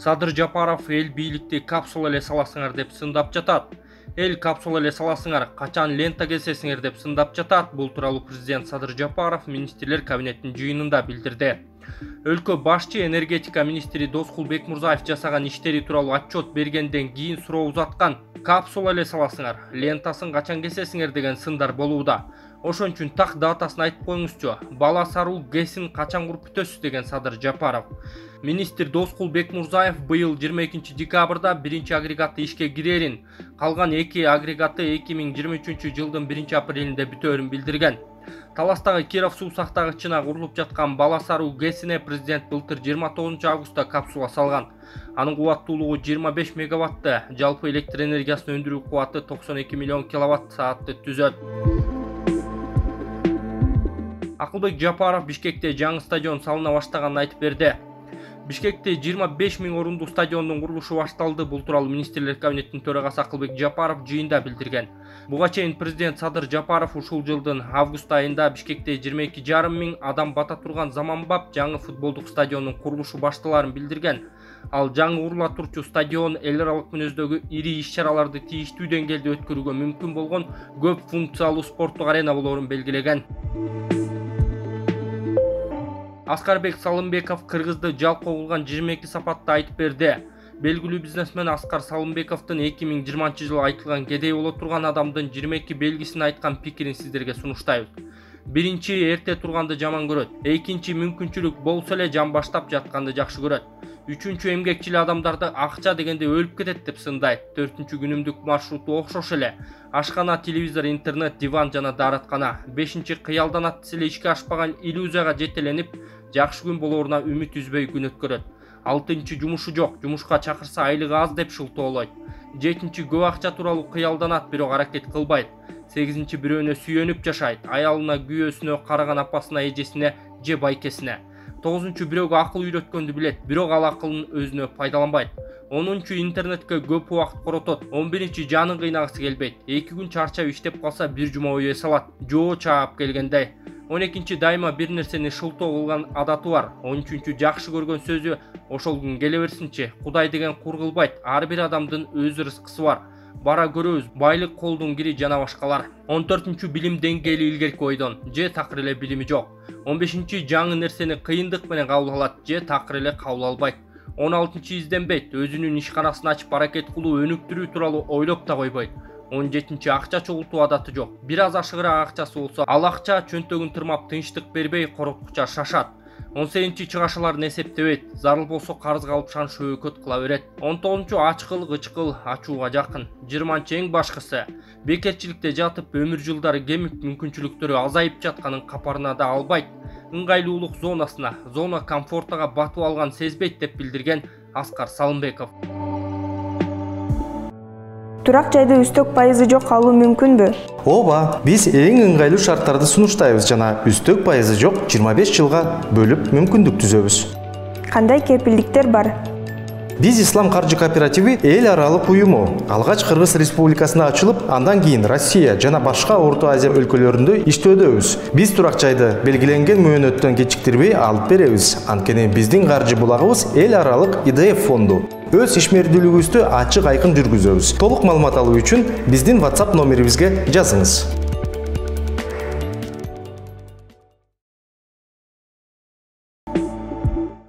Садыр Жапаров эл бийликти капсула эле саласыңар деп сындап жатат. Эл капсула эле саласыңар, качан лента кесесиңер деп сындап жатат. Бул тууралуу президент Садыр Жапаров министрлер кабинетинин жыйынында билдирди. Өлкө башчы энергетика министри Доскул Бекмурзаев жасаган иштери тууралуу отчет бергенден кийин суроо узаткан. Капсула эле саласыңар, лентасын качан кесесиңер деген сындар болууда. Ошон үчүн так датасын айтып коюңузчу. Бала саруу ГЭСин качан куруп бүтөсүз деген Садыр Жапаров. Министр Доскул Бекмурзаев быйыл 22 декабрда 1 агрегаты ишке кирерин, калган 2 агрегаты 2023 жылдын 1 апрелинде бүтөөрүн билдирген. Таластагы Киров суу сактагычына курулуп жаткан Бала саруу ГЭСине президент былтыр 29 августта капсула салган. Анын кубаттуулугу 25 мегаватты, жалпы электр энергиясын өндүрүү кубаты 92 миллион киловатт саатты түзөт. Акылбек Жапаров Бишкекте жаңы стадион салына баштаганын айтып берди. Бишкекте 25 000 орундуу стадиондун курулушу башталды. Бул тууралуу министрлер кабинетинин төрагасы Акылбек Жапаров жыйында билдирген. Буга чейин президент Садыр Жапаров ушул жылдын август айында Бишкекте 22,5 000 адам бата турган заманбап жаңы футболдук стадиондун курулушу башталарын билдирген. Ал жаңы курула турчу стадион эл аралык мүнөздөгү ири иш-чараларды тийиштүү деңгээлде өткөрүүгө мүмкүн болгон көп функциялуу спорттук арена болоорун белгилеген. Аскарбек Салымбеков Кыргызды жалпы кылган 22 сапатта айтып берди. Белгилүү бизнесмен Аскар Салымбековдун 2020 жылы айтылган кедей боло турган адамдын 22 белгисин айткан пикирин сиздерге сунуштайбыз. Биринчи, эрте турганды жаман көрөт. Экинчи, мүмкүнчүлүк болсо эле жан баштап жатканды жакшы көрөт. Үчүнчү, эмгекчил адамдарды акча дегенде өлүп кетет деп сындайт. Төртүнчү, күнүмдүк маршруту окшош эле. Ашкана, телевизор, интернет, диван жана даараткана. Бешинчи, кыялданат эле ишке ашпаган иллюзияга жетеленип, жакшы күн болооруна үмүт үзбөй күн өткөрөт. Алтынчы, жумушу жок, жумушка чакырса айлыгы аз деп шылтоолойт. Жетинчи, көп акча тууралуу кыялданат, бирок аракет кылбайт. Сегизинчи, бирөөнө сүйөнүп жашайт, аялына, күйөөсүнө, караган апасына, эжесине же байкесине. Тогузунчу, бирөөгө акыл үйрөткөндү билет, бирок ал акылын өзүнө пайдаланбайт. 10-чу, интернетке көп убакыт коротот. 11-чи, жанын кыйнагысы келбейт. 2 күн чарчап иштеп калса, бир жума ой салат, жоо чаап келгендей. 12-чи, дайыма бир нерсени шылтоо кылган адаты бар. 13-чү, жакшы көргөн сөзү ошол күн келе берсинчи. Кудай деген кур кылбайт. Ар бир адамдын өз рызкысы бар. Бара көрөбүз, байлык колдун кири жана башкалар. 14-чү, билим деңгээли илгерки ойдон, же такыр эле билими жок. 15-чи, жаңы нерсени кыйындык менен кабыл алат, же такыр эле кабыл албайт. 16-чы, изденбейт, өзүнүн ишканасын ачып аракет кылуу, өнүктүрүү тууралуу ойлоп да койбойт. 17-чи, акча чогултуу адаты жок. Бир аз ашыгыраак акчасы болсо, ал акча чөнтөгүн тырмап тынчтык бербей короткуча шашат. 18-чи, чыгашаларын эсептебейт, зарыл болсо карызга алып шан шөөкөт кыла берет. 19-чу, ачкыл, ычкыл, ачууга жакын. 20-чы, эң башкысы, бекерчиликте жатып өмүр жылдары кемип мүмкүнчүлүктөрү азайып жатканын капарына да албайт. Ыңгайлуулук зонасына, зона комфортага батып алган сезбейт деп билдирген Аскар Салымбеков. Турак жайда үстөк пайызы жок калуу мүмкүнбү? Ооба, биз эң ыңгайлуу шарттарды сунуштайбыз жана үстөк пайызы жок 25 жылга бөлүп мүмкүндүк түзөбүз. Кандай кепилдиктер бар? Биз Ислам каржы кооперативи эл аралык уюму. Алгач Кыргыз Республикасына ачылып, андан кийин Россия жана башка Орто Азия өлкөлөрүндө иштөөдөбүз. Биз турак жайды белгиленген мөөнөттөн кечиктирбей алып беребиз. Анткени биздин каржы булагыбыз эл аралык ИДФ фонду. Өз ишмердүүлүгүбүздү ачык айкын жүргүзөбүз. Толук маалымат алуу үчүн биздин WhatsApp номерибизге жазыңыз.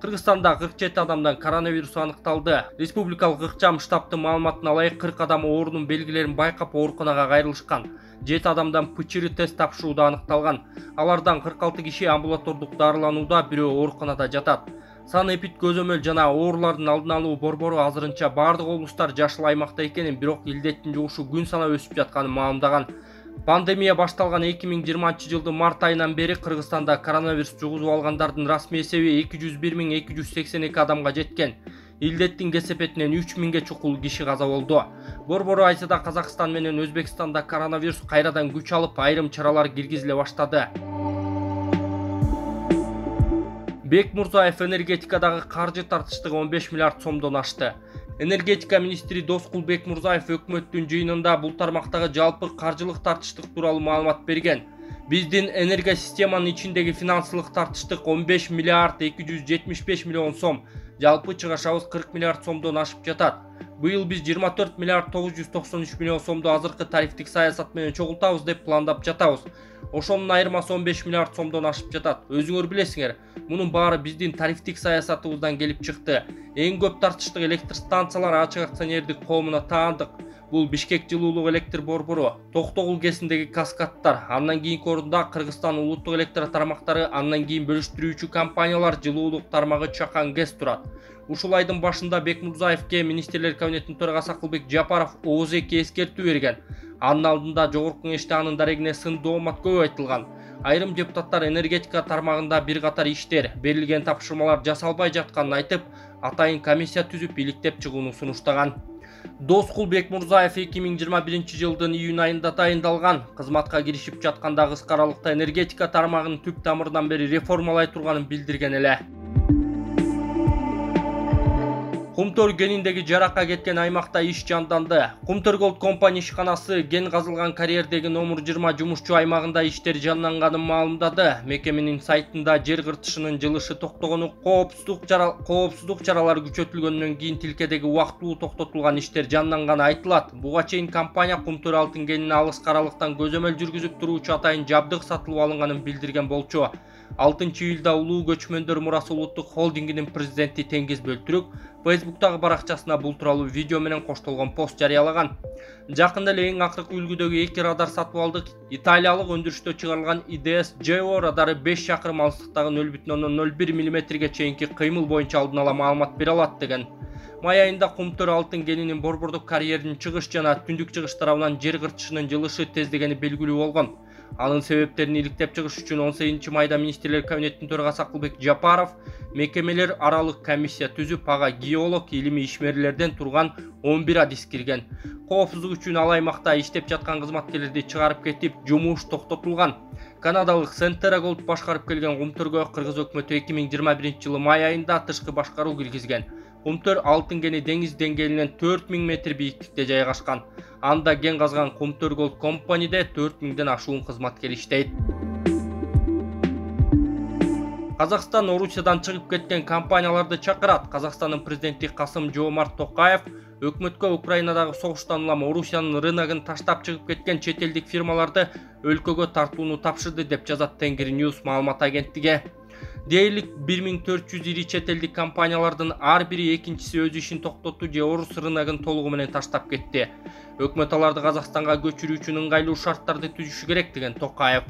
Кыргызстанда 47 адамдан коронавирус аныкталды. Республикалык ыкчам штабтын маалыматына ылайык 40 адам оорунун белгилерин байкап ооруканага кайрылышкан. 7 адамдан ПЧР тест тапшырууда аныкталган. Алардан 46 киши амбулатордук дарыланууда, бирөө ооруканада жатат. Санэпид көзөмөл жана оорулардын алдын алуу борбору азырынча бардык облустар жашыл аймакта экенин, бирок илдеттин жугушу күн санап өсүп жатканын маалымдаган. Пандемия башталган 2020 жылдын март айынан бери Кыргызстанда коронавирус жугузуп алгандардын расмий эсеби 201 282 адамга жеткен. Илдеттин кесепетинен 3000ге чукул киши каза болду. Борбору айтса да Казакстан менен Өзбекстанда коронавирус кайрадан күч алып, айрым чаралар киргизиле баштады. Бекмурзаев энергетикадагы каржы тартыштыгы 15 миллиард сомдон ашты. Энергетика министри Доскул Бекмурзаев өкмөттүн жыйынында бул тармактагы жалпы каржылык тартыштык тууралуу маалымат берген. Биздин энергия системанын ичиндеги финансылык тартыштык 15 миллиард 275 миллион сом, жалпы чыгашабыз 40 миллиард сомдон ашып жатат. Быйыл биз 24 миллиард 993 миллион сомду азыркы тарифтик саясат менен чогултабыз деп пландап жатабыз. Ошонун айырмасы 15 миллиард сомдон ашып жатат. Өзүңөр билесиңер, мунун баары биздин тарифтик саясатыбыздан келип чыкты. Эң көп тартыштык электр станциялар ачык акционердик коомуна таандык. Бул Бишкек жылуулук электр борбору, Токтогул КЭСиндеги каскадтар, андан кийинки орунда Кыргызстан улуттук электр тармактары, андан кийин бөлүштүрүүчү компаниялар жылуулук тармагы Чакан КЭС турат. Ушул айдын башында Бекмурзаевке министрлер кабинетинин төрагасы Акылбек Жапаров ооз-2 эскертүү берген. Анын алдында жогорку кеңеште анын дарегине сын доомат көп айтылган. Айрым депутаттар энергетика тармагында бир катар иштер, берилген тапшырмалар жасалбай жатканын айтып, атайын комиссия түзүп иликтеп чыгууну сунуштаган. Доскул Бекмурзаев 2021 жылдын июнь айында тайындалган. Кызматка киришип жатканда кыска аралыкта энергетика тармагын түп тамырынан бери реформалай турганын билдирген эле. Кумтөр гениндеги жаракка кеткен аймакта иш жанданды. Кумтөр Gold Company ишканасы ген казылган карьердеги номер 20 жумушчу аймагында иштер жанданганын маалымдады. Мекеменин сайтында жер кыртышынын жылышы токтогону, коопсуздук чаралары күчөтүлгөндөн кийин тилкедеги убактылуу токтотулган иштер жанданганы айтылат. Буга чейин компания Кумтөр алтын кенин алыс аралыктан көзөмөл жүргүзүп туруучу атайын жабдык сатылып алынганын билдирген болчу. 6-июлда Улуу көчмөндөр мурасы улуттук холдингинин президенти Теңиз Бөлтүрүк Facebook'тагы баракчасына бул тууралуу видео менен коштолгон пост жарыялаган. Жакында эле эң акыркы үлгүдөгү 2 радар сатып алдык. Италиялык өндүрүштө чыгарылган IDS-JO радары 5 чакырым алыстыктагы 0,01 мм чейинки кыймыл боюнча алдын ала маалымат бере алат деген. Май айында Кумтөр алтын кенинин борбордук карьеринин чыгыш жана түндүк чыгыш тарабынан жер кыртышынын жылышы тездегени белгилүү болгон. Анын себептерин иликтеп чыгыш үчүн 18 майда министрлер кабинетинин төрагасы Акылбек Жапаров мекемелер аралык комиссия түзүп, ага геолог, илимий ишмерлерден турган 11 адис кирген. Коопсуздук үчүн ал аймакта иштеп жаткан кызматкерлерди чыгарып кетип, жумуш токтотулган. Канадалык Centera Gold башкарып келген Кумтөргө Кыргыз өкмөтү 2021 жылы май айында тышкы башкаруу киргизген. Кумтөр алтын кени деңиз деңгээлинен 4000 метр бийиктикте жайгашкан. Анда ген казган Кумтөр Gold Company'де 4000ден ашуун кызматкер иштейт. Казакстан Орусиядан чыгып кеткен компанияларды чакырат. Казакстандын президенти Касым-Жомарт Токаев өкмөткө Украинадагы согуштан улам Орусиянын рыногун таштап чыгып кеткен чет элдик фирмаларды өлкөгө тартууну тапшырды деп жазат Тенгриньюс маалымат агенттиги. Дээрлик 1400 ири чет элдик компаниялардын ар бири экинчиси өз ишин токтотту же орус рыногун толугу менен таштап кетти. Өкмөт аларды Казакстанга көчүрүү үчүн ыңгайлуу шарттарды түзүшү керек деген Токаев.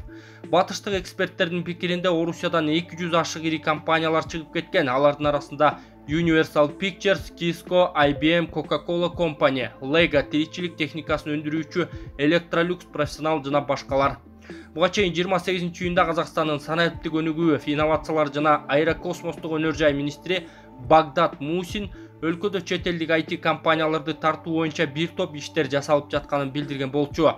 Батыштык эксперттердин пикиринде Орусиядан 200 ашык ири компаниялар чыгып кеткен. Алардын арасында Universal Pictures, Cisco, IBM, Coca-Cola Company, Lega тиричилик техникасын өндүрүүчү Electrolux Professional жана башкалар. Буга чейин 28 июнда Казакстандын санааттык өнүгүү, инновациялар жана аэрокосмостук өнөр жай министри Багдад Мусин өлкөдө чет элдик IT компанияларды тартуу боюнча бир топ иштер жасалып жатканын билдирген болчу.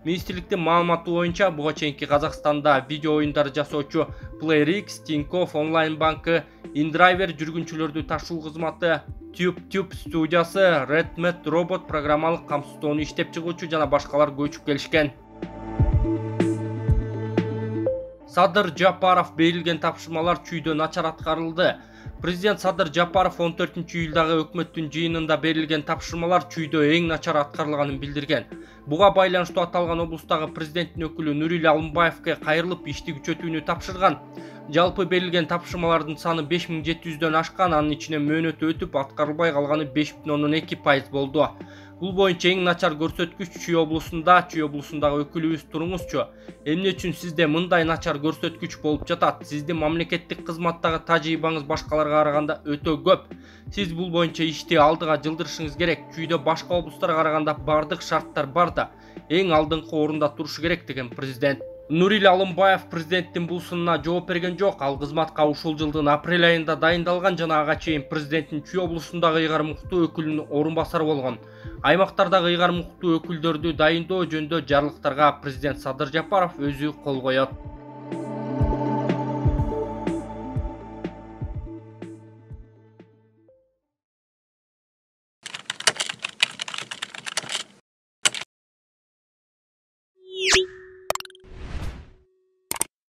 Министрликтин маалыматы боюнча буга чейинки Казакстанда видео оюндар жасоочу PlayRix, Tinkoff онлайн банкы, InDriver жүргүнчүлөрдү ташуу кызматы, TubeTube студиясы, RedMed робот программалык камсыздоону иштеп чыгуучу жана башкалар көчүп келишкен. Садыр Жапаров берилген тапшырмалар чүйдө начар аткарылды. Президент Садыр Жапаров 14 июлдагы өкмөттүн жыйынында берилген тапшырмалар чүйдө эң начар аткарылганын билдирген. Буга байланыштуу аталган облустагы президенттин өкүлү Нурил Алымбаевке кайрылып ишти күчөтүүнү тапшырган. Жалпы берилген тапшырмалардын саны 5700дөн ашкан, анын ичинен мөөнөтү өтүп аткарылбай калганы 5,2% болду. Бул боюнча эң начар көрсөткүч Чүй облусундагы өкүлүбүз туруңузчу. Эмне үчүн сизде мындай начар көрсөткүч болуп жатат? Сиздин мамлекеттик кызматтагы тажрыйбаңыз башкаларга караганда өтө көп. Сиз бул боюнча ишти алдыга жылдырышыңыз керек. Чүйдө башка облустарга караганда бардык шарттар бар да, эң алдыңкы орунда турушу керек деген президент. Нурил Алымбаев президенттин бул сынына жооп берген жок. Ал кызматка ушул жылдын апрель айында дайындалган жана ага чейин президенттин Чүй облусундагы ыйгар муктуу өкүлүнүн орун басары болгон. Аймактардагы ыйгар муктуу өкүлдөрдү дайындоо жөнүндө жарлыктарга президент Садыр Жапаров өзү кол коёт.